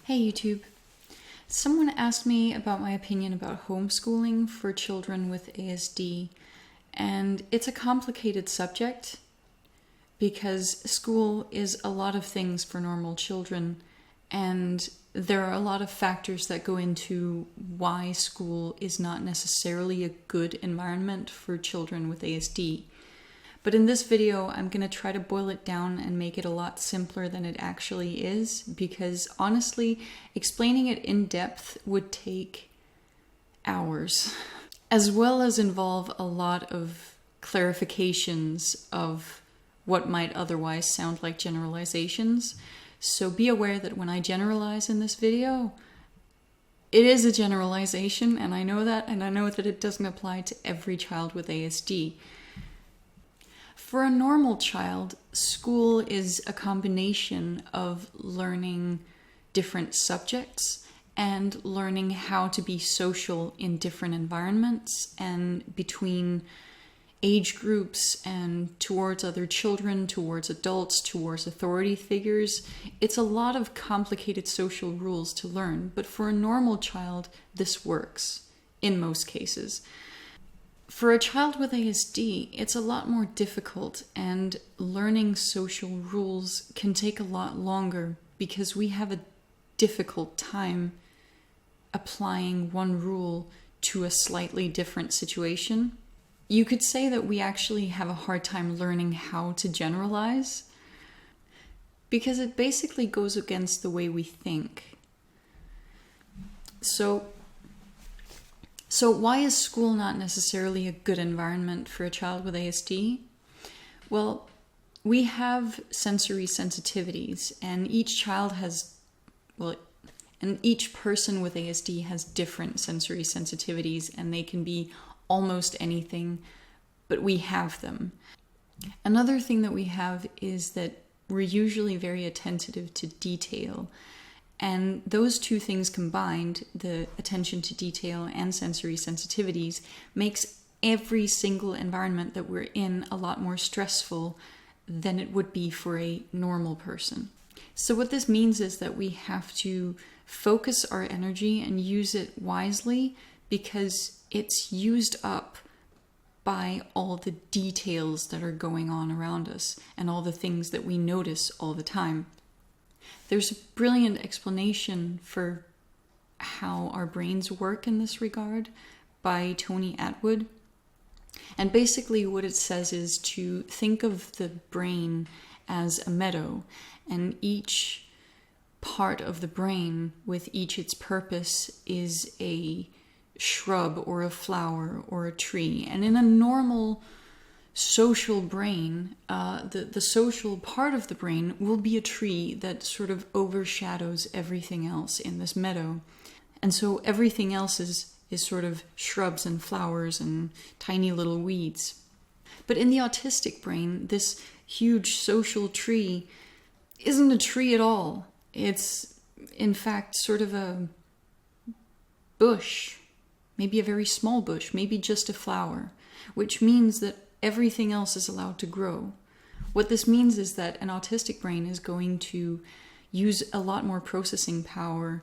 Hey YouTube. Someone asked me about my opinion about homeschooling for children with ASD, and it's a complicated subject because school is a lot of things for normal children, and there are a lot of factors that go into why school is not necessarily a good environment for children with ASD. But in this video, I'm going to try to boil it down and make it a lot simpler than it actually is, because honestly, explaining it in depth would take hours, as well as involve a lot of clarifications of what might otherwise sound like generalizations. So be aware that when I generalize in this video, it is a generalization, and I know that, and I know that it doesn't apply to every child with ASD. For a normal child, school is a combination of learning different subjects and learning how to be social in different environments and between age groups and towards other children, towards adults, towards authority figures. It's a lot of complicated social rules to learn, but for a normal child, this works in most cases. For a child with ASD, it's a lot more difficult, and learning social rules can take a lot longer because we have a difficult time applying one rule to a slightly different situation. You could say that we actually have a hard time learning how to generalize because it basically goes against the way we think. So why is school not necessarily a good environment for a child with ASD? Well, we have sensory sensitivities, and each child has, and each person with ASD has different sensory sensitivities, and they can be almost anything, but we have them. Another thing that we have is that we're usually very attentive to detail. And those two things combined, the attention to detail and sensory sensitivities, makes every single environment that we're in a lot more stressful than it would be for a normal person. So what this means is that we have to focus our energy and use it wisely because it's used up by all the details that are going on around us and all the things that we notice all the time. There's a brilliant explanation for how our brains work in this regard by Tony Attwood. And basically what it says is to think of the brain as a meadow, and each part of the brain with each its purpose is a shrub or a flower or a tree. And in a normal social brain, the social part of the brain will be a tree that sort of overshadows everything else in this meadow. And so everything else is sort of shrubs and flowers and tiny little weeds. But in the autistic brain, this huge social tree isn't a tree at all. It's, in fact, sort of a bush, maybe a very small bush, maybe just a flower, which means that everything else is allowed to grow. What this means is that an autistic brain is going to use a lot more processing power,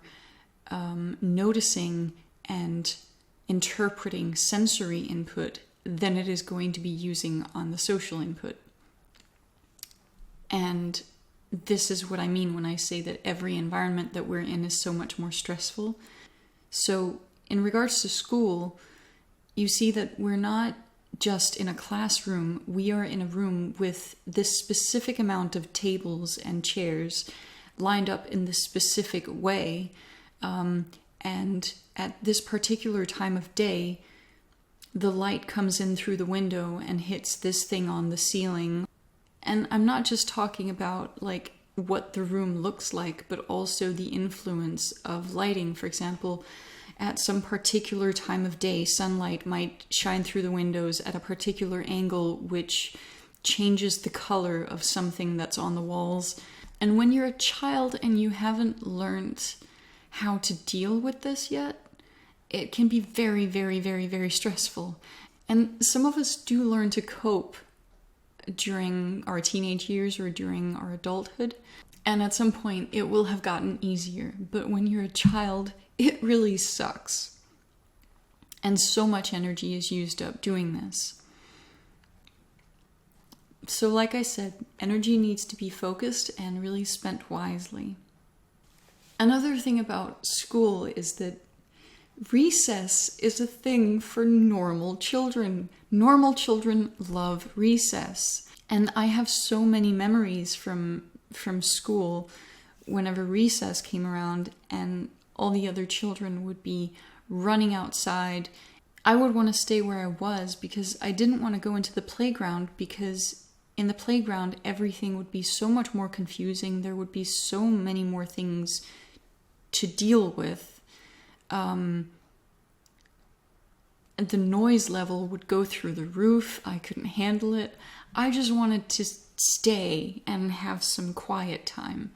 noticing and interpreting sensory input than it is going to be using on the social input. And this is what I mean when I say that every environment that we're in is so much more stressful. So in regards to school, you see that we're not just in a classroom, we are in a room with this specific amount of tables and chairs lined up in this specific way. And at this particular time of day, the light comes in through the window and hits this thing on the ceiling. And I'm not just talking about like what the room looks like, but also the influence of lighting. For example, at some particular time of day, sunlight might shine through the windows at a particular angle, which changes the color of something that's on the walls. And when you're a child and you haven't learned how to deal with this yet, it can be very, very, very, very stressful. And some of us do learn to cope during our teenage years or during our adulthood. And at some point, it will have gotten easier. But when you're a child, it really sucks. And so much energy is used up doing this. So like I said, energy needs to be focused and really spent wisely. Another thing about school is that recess is a thing for normal children. Normal children love recess. And I have so many memories from school whenever recess came around and all the other children would be running outside. I would want to stay where I was because I didn't want to go into the playground, because in the playground everything would be so much more confusing. There would be so many more things to deal with. The noise level would go through the roof. I couldn't handle it. I just wanted to stay and have some quiet time.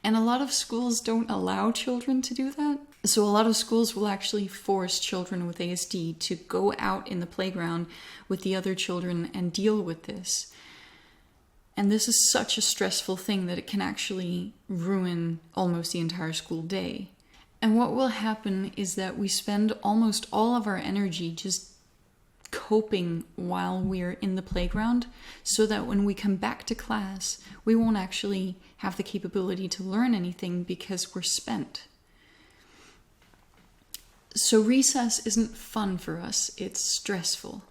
And a lot of schools don't allow children to do that. So a lot of schools will actually force children with ASD to go out in the playground with the other children and deal with this. And this is such a stressful thing that it can actually ruin almost the entire school day. And what will happen is that we spend almost all of our energy just coping while we're in the playground, so that when we come back to class, we won't actually have the capability to learn anything because we're spent. So recess isn't fun for us, it's stressful.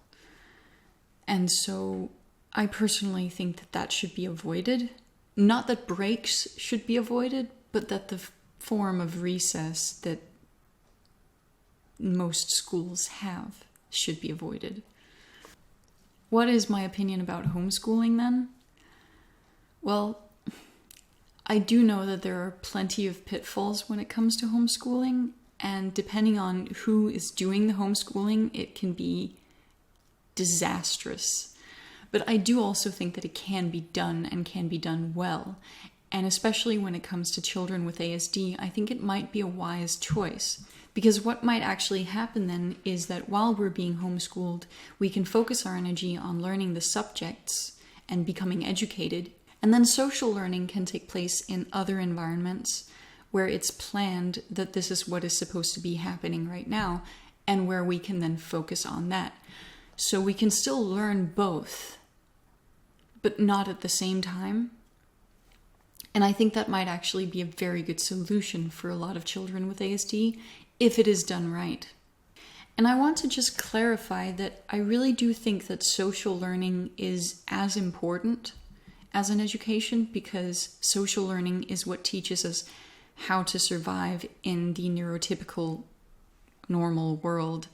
And so I personally think that that should be avoided. Not that breaks should be avoided, but that the form of recess that most schools have should be avoided. What is my opinion about homeschooling then? Well, I do know that there are plenty of pitfalls when it comes to homeschooling, and depending on who is doing the homeschooling, it can be disastrous. But I do also think that it can be done and can be done well. And especially when it comes to children with ASD, I think it might be a wise choice. Because what might actually happen then is that while we're being homeschooled, we can focus our energy on learning the subjects and becoming educated. And then social learning can take place in other environments where it's planned that this is what is supposed to be happening right now, and where we can then focus on that. So we can still learn both, but not at the same time. And I think that might actually be a very good solution for a lot of children with ASD if it is done right. And I want to just clarify that I really do think that social learning is as important as an education, because social learning is what teaches us how to survive in the neurotypical normal world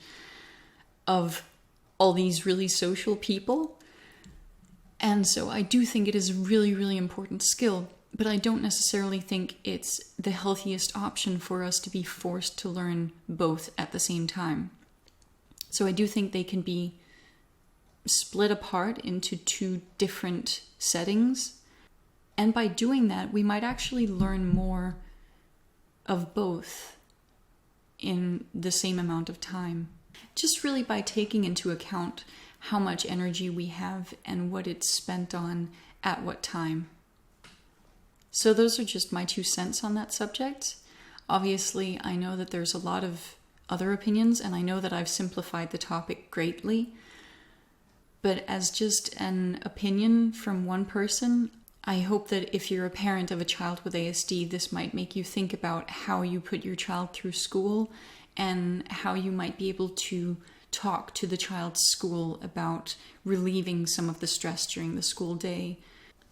of all these really social people. And so I do think it is a really, really important skill, but I don't necessarily think it's the healthiest option for us to be forced to learn both at the same time. So I do think they can be split apart into two different settings. And by doing that, we might actually learn more of both in the same amount of time. Just really by taking into account how much energy we have and what it's spent on at what time. So those are just my 2 cents on that subject. Obviously, I know that there's a lot of other opinions, and I know that I've simplified the topic greatly. But as just an opinion from one person, I hope that if you're a parent of a child with ASD, this might make you think about how you put your child through school and how you might be able to talk to the child's school about relieving some of the stress during the school day,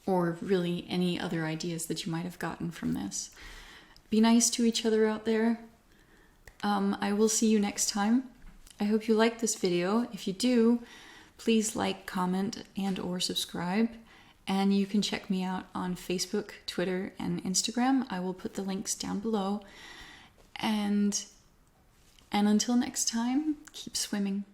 or really any other ideas that you might have gotten from this. Be nice to each other out there. I will see you next time. I hope you liked this video. If you do, please like, comment, and or subscribe. And you can check me out on Facebook, Twitter, and Instagram. I will put the links down below. And until next time, keep swimming.